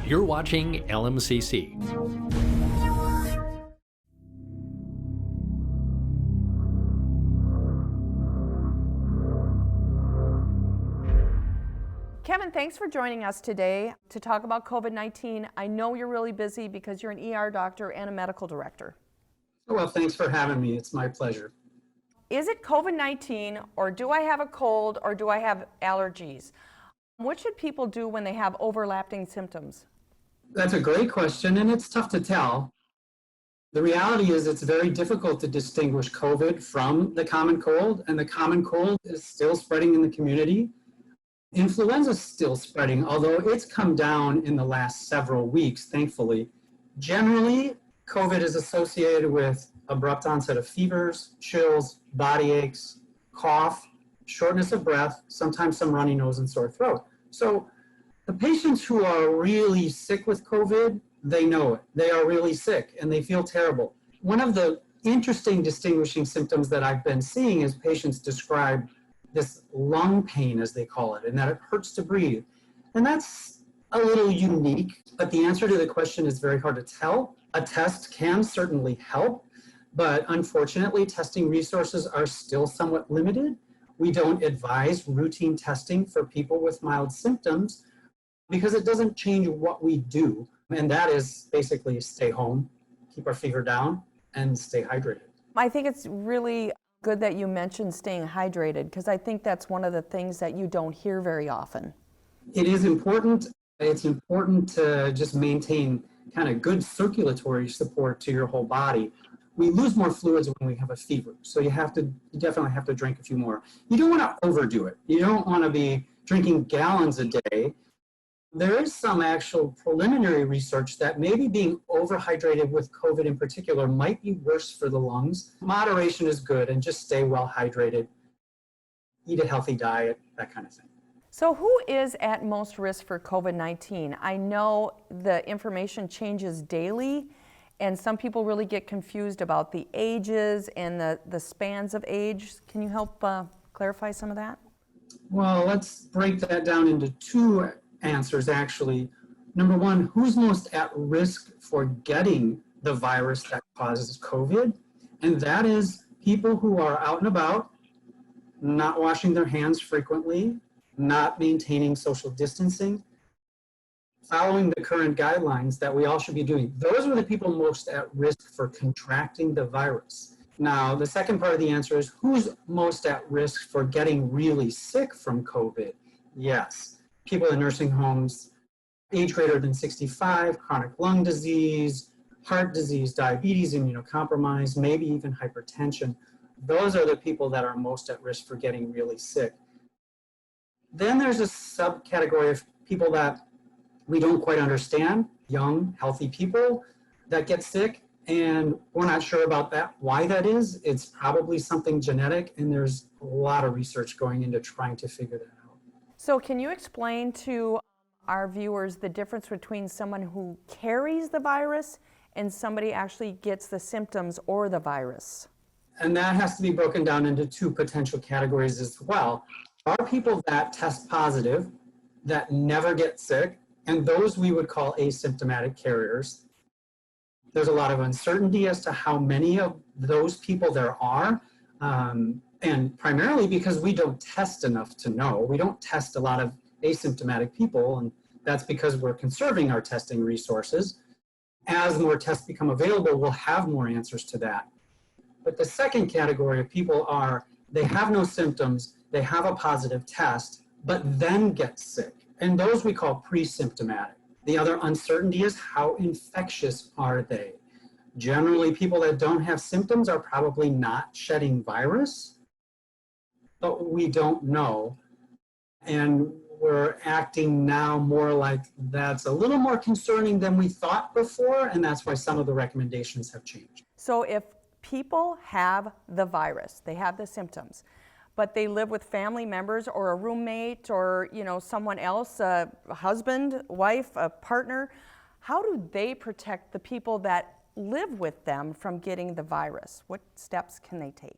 You're watching LMCC. Kevin, thanks for joining us today to talk about COVID-19. I know you're really busy because you're an ER doctor and a medical director. Well, thanks for having me. It's my pleasure. Is it COVID-19, or do I have a cold, or do I have allergies? What should people do when they have overlapping symptoms? That's a great question, and it's tough to tell. The reality is it's very difficult to distinguish COVID from the common cold, and the common cold is still spreading in the community. Influenza is still spreading, although it's come down in the last several weeks, thankfully. Generally, COVID is associated with abrupt onset of fevers, chills, body aches, cough, shortness of breath, sometimes some runny nose and sore throat. So the patients who are really sick with COVID, they know it. They are really sick and they feel terrible. One of the interesting distinguishing symptoms that I've been seeing is patients describe this lung pain, as they call it, and that it hurts to breathe. And that's a little unique, but the answer to the question is very hard to tell. A test can certainly help, but unfortunately, testing resources are still somewhat limited. We don't advise routine testing for people with mild symptoms because it doesn't change what we do, and that is basically stay home, keep our fever down, and stay hydrated. I think it's really good that you mentioned staying hydrated, because I think that's one of the things that you don't hear very often. It is important. It's important to just maintain kind of good circulatory support to your whole body. We lose more fluids when we have a fever, so you definitely have to drink a few more. You don't want to overdo it. You don't want to be drinking gallons a day. There is some actual preliminary research that maybe being overhydrated with COVID in particular might be worse for the lungs. Moderation is good, and just stay well hydrated, eat a healthy diet, that kind of thing. So who is at most risk for COVID-19? I know the information changes daily, and some people really get confused about the ages and the spans of age. Can you help clarify some of that? Well, let's break that down into two answers, actually. Number one, who's most at risk for getting the virus that causes COVID? And that is people who are out and about, not washing their hands frequently, not maintaining social distancing, following the current guidelines that we all should be doing. Those are the people most at risk for contracting the virus. Now, the second part of the answer is who's most at risk for getting really sick from COVID? Yes. People in nursing homes, age greater than 65, chronic lung disease, heart disease, diabetes, immunocompromised, maybe even hypertension. Those are the people that are most at risk for getting really sick. Then there's a subcategory of people that we don't quite understand, young, healthy people that get sick, and we're not sure about that, why that is. It's probably something genetic, and there's a lot of research going into trying to figure that out. So can you explain to our viewers the difference between someone who carries the virus and somebody actually gets the symptoms or the virus? And that has to be broken down into two potential categories as well. There are people that test positive, that never get sick, and those we would call asymptomatic carriers. There's a lot of uncertainty as to how many of those people there are. And primarily because we don't test enough to know. We don't test a lot of asymptomatic people, and that's because we're conserving our testing resources. As more tests become available, we'll have more answers to that. But the second category of people are, they have no symptoms, they have a positive test, but then get sick. And those we call pre-symptomatic. The other uncertainty is how infectious are they? Generally, people that don't have symptoms are probably not shedding virus, but we don't know. And we're acting now more like that's a little more concerning than we thought before, and that's why some of the recommendations have changed. So if people have the virus, they have the symptoms, but they live with family members or a roommate or someone else, a husband, wife, a partner, how do they protect the people that live with them from getting the virus? What steps can they take?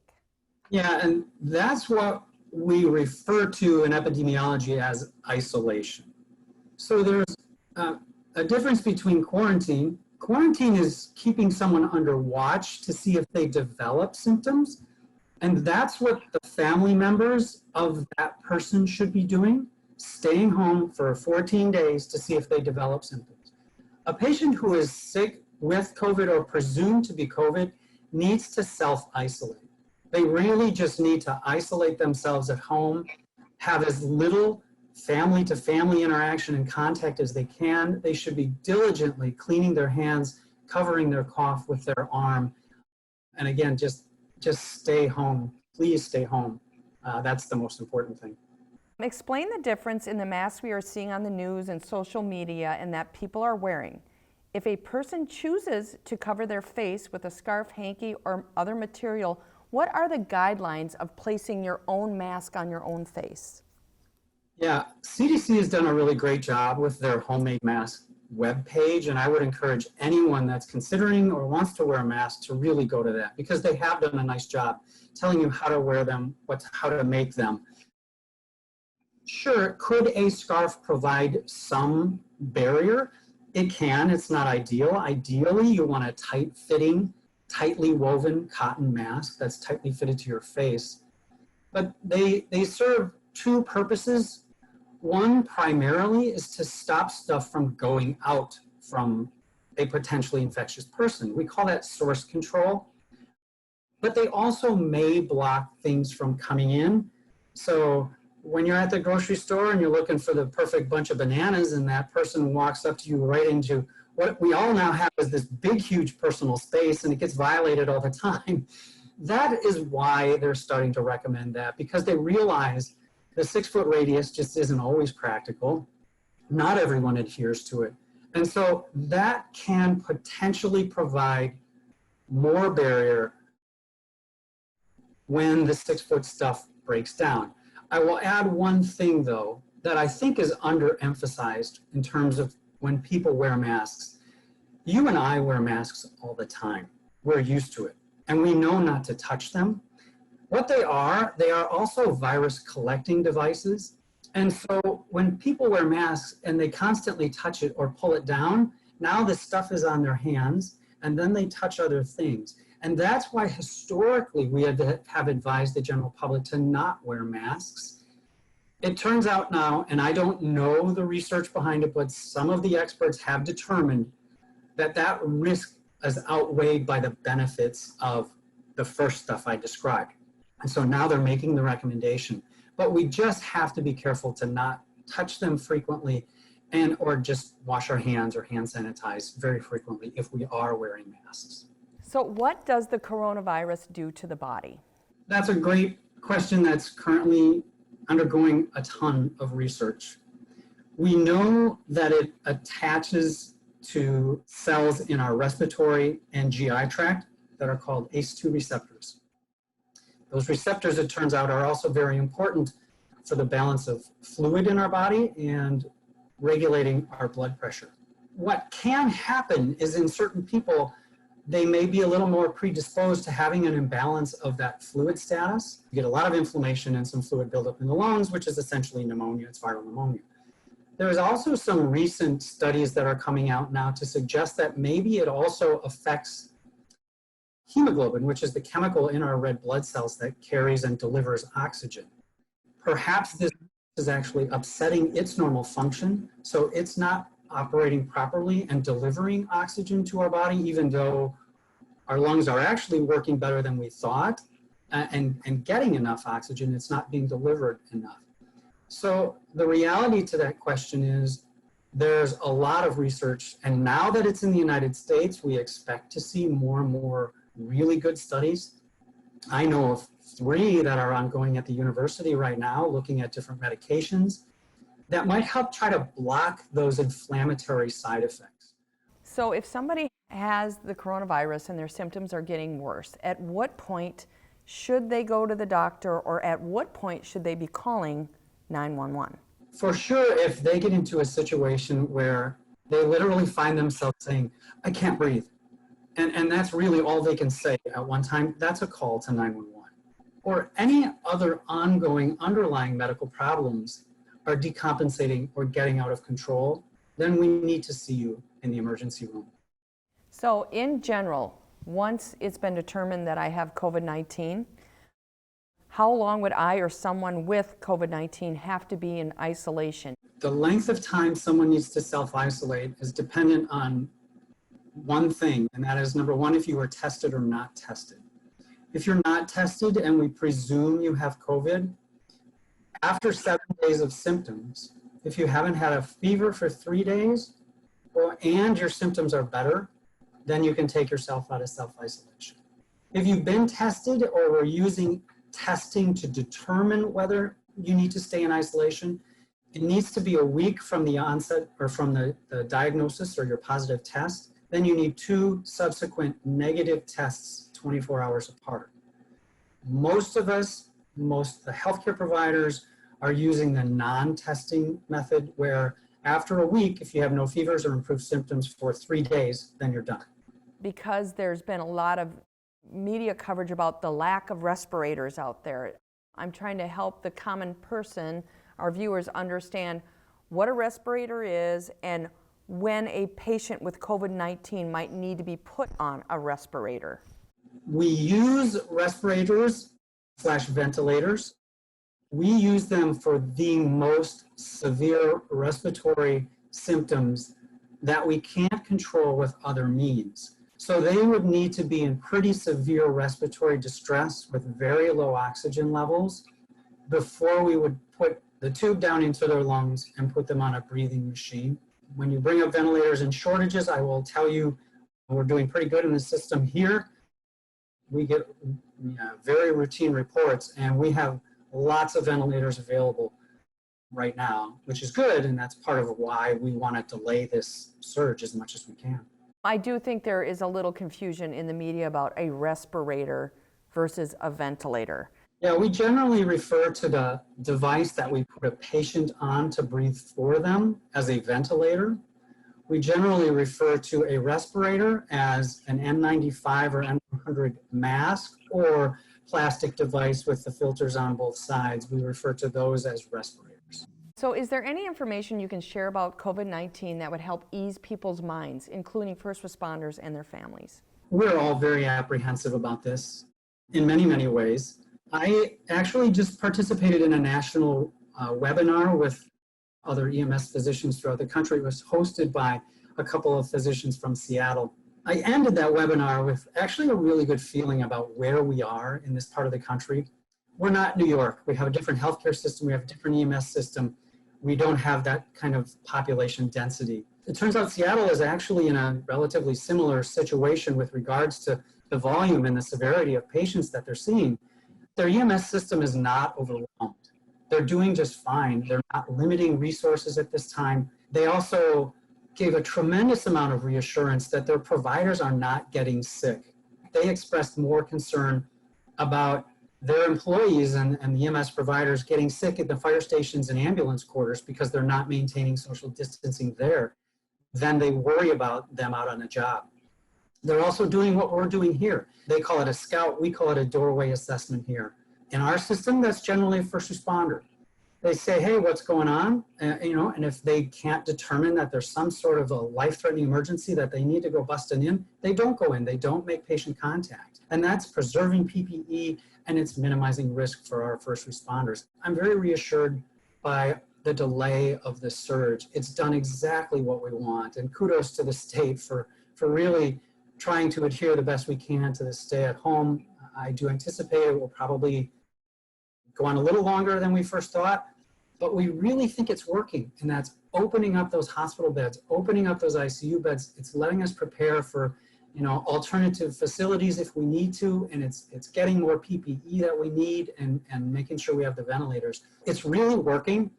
Yeah, and that's what we refer to in epidemiology as isolation. So there's a difference between quarantine. Quarantine is keeping someone under watch to see if they develop symptoms. And that's what the family members of that person should be doing, staying home for 14 days to see if they develop symptoms. A patient who is sick with COVID or presumed to be COVID needs to self-isolate. They really just need to isolate themselves at home, have as little family-to-family interaction and contact as they can. They should be diligently cleaning their hands, covering their cough with their arm. And again, just stay home. Please stay home. That's the most important thing. Explain the difference in the masks we are seeing on the news and social media and that people are wearing. If a person chooses to cover their face with a scarf, hanky, or other material, what are the guidelines of placing your own mask on your own face? Yeah, CDC has done a really great job with their homemade mask webpage, and I would encourage anyone that's considering or wants to wear a mask to really go to that, because they have done a nice job telling you how to wear them, how to make them. Sure, could a scarf provide some barrier? It can. It's not ideal. Ideally, you want a tight-fitting, tightly woven cotton mask that's tightly fitted to your face. But they serve two purposes. One primarily is to stop stuff from going out from a potentially infectious person. We call that source control. But they also may block things from coming in. So when you're at the grocery store and you're looking for the perfect bunch of bananas and that person walks up to you right into what we all now have is this big, huge personal space, and it gets violated all the time. That is why they're starting to recommend that, because they realize the 6-foot radius just isn't always practical. Not everyone adheres to it. And so that can potentially provide more barrier when the 6-foot stuff breaks down. I will add one thing though, that I think is underemphasized in terms of when people wear masks. You and I wear masks all the time. We're used to it, and we know not to touch them. What they are also virus collecting devices. And so when people wear masks and they constantly touch it or pull it down, now the stuff is on their hands and then they touch other things. And that's why historically we have advised the general public to not wear masks. It turns out now, and I don't know the research behind it, but some of the experts have determined that that risk is outweighed by the benefits of the first stuff I described. And so now they're making the recommendation, but we just have to be careful to not touch them frequently and or just wash our hands or hand sanitize very frequently if we are wearing masks. So what does the coronavirus do to the body? That's a great question that's currently undergoing a ton of research. We know that it attaches to cells in our respiratory and GI tract that are called ACE2 receptors. Those receptors, it turns out, are also very important for the balance of fluid in our body and regulating our blood pressure. What can happen is in certain people, they may be a little more predisposed to having an imbalance of that fluid status. You get a lot of inflammation and some fluid buildup in the lungs, which is essentially pneumonia. It's viral pneumonia. There's also some recent studies that are coming out now to suggest that maybe it also affects hemoglobin, which is the chemical in our red blood cells that carries and delivers oxygen. Perhaps this is actually upsetting its normal function, so it's not operating properly and delivering oxygen to our body, even though our lungs are actually working better than we thought and getting enough oxygen. It's not being delivered enough. So the reality to that question is there's a lot of research, and now that it's in the United States, we expect to see more and more really good studies. I know of 3 that are ongoing at the university right now, looking at different medications that might help try to block those inflammatory side effects. So if somebody has the coronavirus and their symptoms are getting worse, at what point should they go to the doctor, or at what point should they be calling 911? For sure, if they get into a situation where they literally find themselves saying, I can't breathe, and that's really all they can say at one time, that's a call to 911. Or any other ongoing underlying medical problems are decompensating or getting out of control, then we need to see you in the emergency room. So in general, once it's been determined that I have COVID-19, how long would I or someone with COVID-19 have to be in isolation? The length of time someone needs to self-isolate is dependent on one thing, and that is, number one, if you were tested or not tested. If you're not tested and we presume you have COVID, after 7 days of symptoms, if you haven't had a fever for 3 days and your symptoms are better, then you can take yourself out of self-isolation. If you've been tested or we're using testing to determine whether you need to stay in isolation, it needs to be a week from the onset or from the diagnosis or your positive test. Then you need 2 subsequent negative tests 24 hours apart. Most of us, the healthcare providers are using the non-testing method where after a week, if you have no fevers or improved symptoms for 3 days, then you're done. Because there's been a lot of media coverage about the lack of respirators out there, I'm trying to help the common person, our viewers, understand what a respirator is and when a patient with COVID-19 might need to be put on a respirator. We use respirators/ventilators. We use them for the most severe respiratory symptoms that we can't control with other means. So they would need to be in pretty severe respiratory distress with very low oxygen levels before we would put the tube down into their lungs and put them on a breathing machine. When you bring up ventilators and shortages, I will tell you we're doing pretty good in the system here. We get very routine reports, and we have lots of ventilators available right now, which is good, and that's part of why we want to delay this surge as much as we can. I do think there is a little confusion in the media about a respirator versus a ventilator. Yeah, we generally refer to the device that we put a patient on to breathe for them as a ventilator. We generally refer to a respirator as an N95 or N100 mask or plastic device with the filters on both sides. We refer to those as respirators. So is there any information you can share about COVID-19 that would help ease people's minds, including first responders and their families? We're all very apprehensive about this in many, many ways. I actually just participated in a national webinar with other EMS physicians throughout the country. It was hosted by a couple of physicians from Seattle. I ended that webinar with actually a really good feeling about where we are in this part of the country. We're not New York. We have a different healthcare system. We have a different EMS system. We don't have that kind of population density. It turns out Seattle is actually in a relatively similar situation with regards to the volume and the severity of patients that they're seeing. Their EMS system is not overwhelmed. They're doing just fine. They're not limiting resources at this time. They also gave a tremendous amount of reassurance that their providers are not getting sick. They expressed more concern about their employees and the EMS providers getting sick at the fire stations and ambulance quarters because they're not maintaining social distancing there than they worry about them out on a job. They're also doing what we're doing here. They call it a scout, we call it a doorway assessment here. In our system, that's generally a first responder. They say, hey, what's going on? And if they can't determine that there's some sort of a life-threatening emergency that they need to go busting in, they don't go in, they don't make patient contact. And that's preserving PPE and it's minimizing risk for our first responders. I'm very reassured by the delay of the surge. It's done exactly what we want. And kudos to the state for really trying to adhere the best we can to the stay at home. I do anticipate it will probably go on a little longer than we first thought, but we really think it's working, and that's opening up those hospital beds, opening up those ICU beds. It's letting us prepare for, alternative facilities if we need to, and it's getting more PPE that we need and making sure we have the ventilators. It's really working,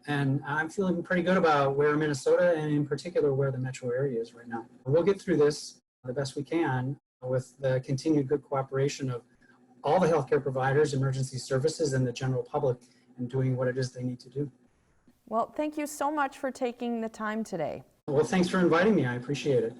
and I'm feeling pretty good about where Minnesota and in particular where the metro area is right now. We'll get through this the best we can with the continued good cooperation of all the healthcare providers, emergency services, and the general public in doing what it is they need to do. Well, thank you so much for taking the time today. Well, thanks for inviting me. I appreciate it.